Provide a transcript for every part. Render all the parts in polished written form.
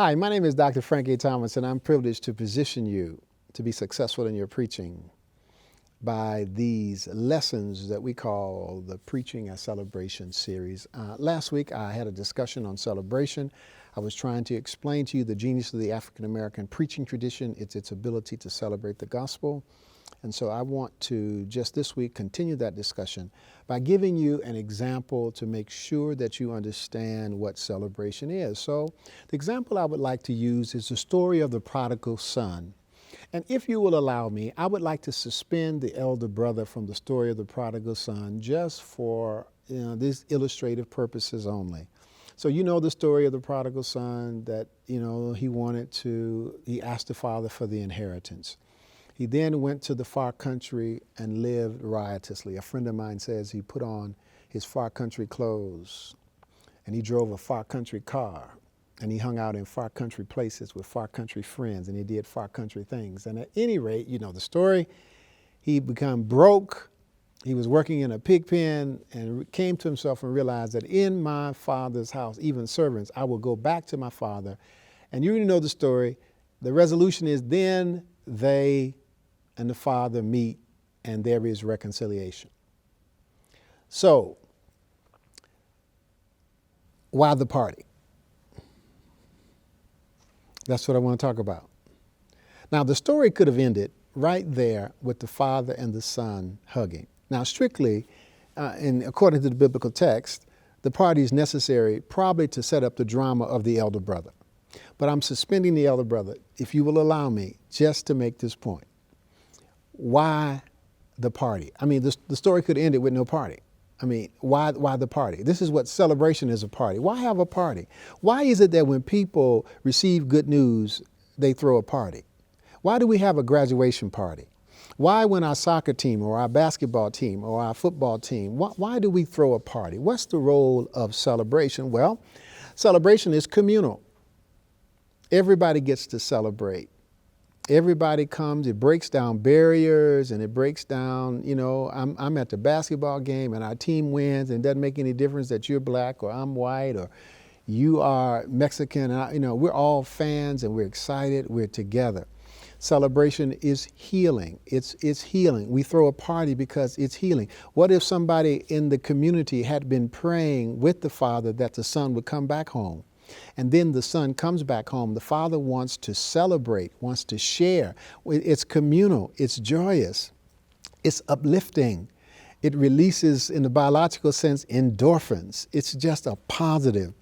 Hi, my name is Dr. Frank A. Thomas, and I'm privileged to position you to be successful in your preaching by these lessons that we call the Preaching as Celebration series. Last week, I had a discussion on celebration. I was trying to explain to you the genius of the African American preaching tradition. It's its ability to celebrate the gospel. And so I want to just this week continue that discussion by giving you an example to make sure that you understand what celebration is. So the example I would like to use is the story of the prodigal son. And if you will allow me, I would like to suspend the elder brother from the story of the prodigal son just for these illustrative purposes only. So you know the story of the prodigal son that, he asked the father for the inheritance. He then went to the far country and lived riotously. A friend of mine says he put on his far country clothes and he drove a far country car and he hung out in far country places with far country friends and he did far country things. And at any rate, you know the story. He became broke. He was working in a pig pen and came to himself and realized that in my father's house, even servants, I will go back to my father. And you already know the story. The resolution is then they and the father meet and there is reconciliation. So, why the party? That's what I want to talk about. Now, the story could have ended right there with the father and the son hugging. Now, strictly, and according to the biblical text, the party is necessary probably to set up the drama of the elder brother. But I'm suspending the elder brother, if you will allow me, just to make this point. Why the party? I mean, the story could end it with no party. I mean, why the party? This is what celebration is, a party. Why have a party? Why is it that when people receive good news, they throw a party? Why do we have a graduation party? Why when our soccer team or our basketball team or our football team, why do we throw a party? What's the role of celebration? Well, celebration is communal. Everybody gets to celebrate. Everybody comes, it breaks down barriers and it breaks down, I'm at the basketball game and our team wins and it doesn't make any difference that you're black or I'm white or you are Mexican. We're all fans and we're excited, we're together. Celebration is healing. It's healing. We throw a party because it's healing. What if somebody in the community had been praying with the father that the son would come back home? And then the son comes back home. The father wants to celebrate, wants to share. It's communal. It's joyous. It's uplifting. It releases, in the biological sense, endorphins. It's just a positive.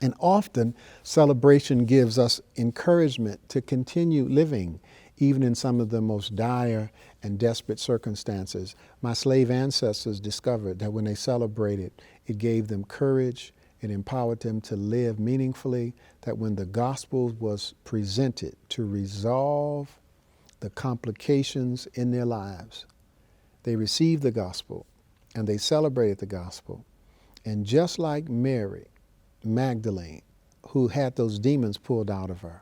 And often, celebration gives us encouragement to continue living, even in some of the most dire and desperate circumstances. My slave ancestors discovered that when they celebrated, it gave them courage. It empowered them to live meaningfully, that when the gospel was presented to resolve the complications in their lives, they received the gospel and they celebrated the gospel. And just like Mary Magdalene, who had those demons pulled out of her,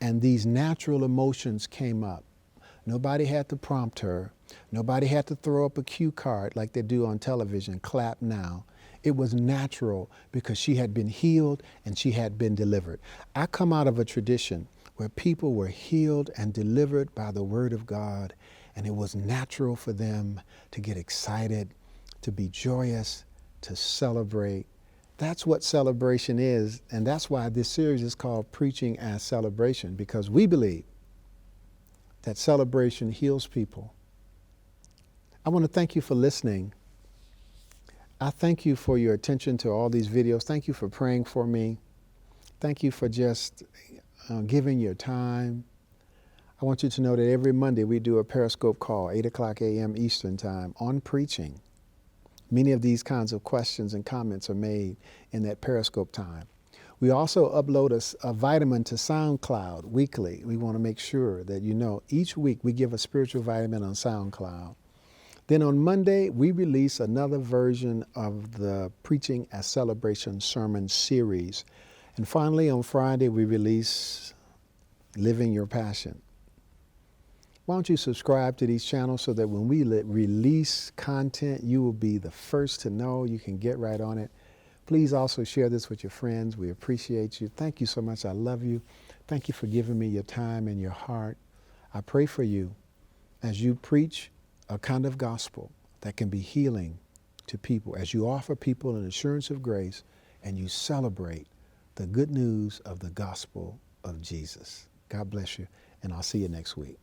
and these natural emotions came up. Nobody had to prompt her. Nobody had to throw up a cue card like they do on television, clap now. It was natural because she had been healed and she had been delivered. I come out of a tradition where people were healed and delivered by the word of God, and it was natural for them to get excited, to be joyous, to celebrate. That's what celebration is, and that's why this series is called Preaching as Celebration, because we believe that celebration heals people. I want to thank you for listening. I thank you for your attention to all these videos. Thank you for praying for me. Thank you for just giving your time. I want you to know that every Monday we do a Periscope call, 8 o'clock a.m. Eastern Time, on preaching. Many of these kinds of questions and comments are made in that Periscope time. We also upload a vitamin to SoundCloud weekly. We want to make sure that you know each week we give a spiritual vitamin on SoundCloud. Then on Monday, we release another version of the Preaching as Celebration sermon series. And finally, on Friday, we release Living Your Passion. Why don't you subscribe to these channels so that when we release content, you will be the first to know. You can get right on it. Please also share this with your friends. We appreciate you. Thank you so much. I love you. Thank you for giving me your time and your heart. I pray for you as you preach a kind of gospel that can be healing to people, as you offer people an assurance of grace and you celebrate the good news of the gospel of Jesus. God bless you, and I'll see you next week.